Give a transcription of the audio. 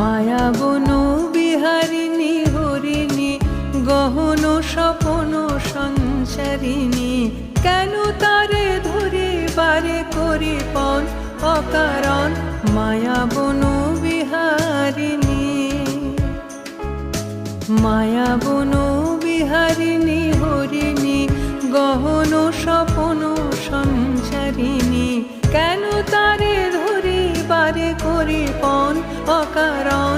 মায়া বন বিহারিণী হরিণী গহন স্বপন সঞ্চারিণী, কেন তারে ধরে বারে করি পণ অকারণ মায়া বন বিহারিণী। মায়া বন বিহারিণী হরিণী গহন স্বপন সঞ্চারিণী, কেন তারে ধরি বারে করি পণ অকারণ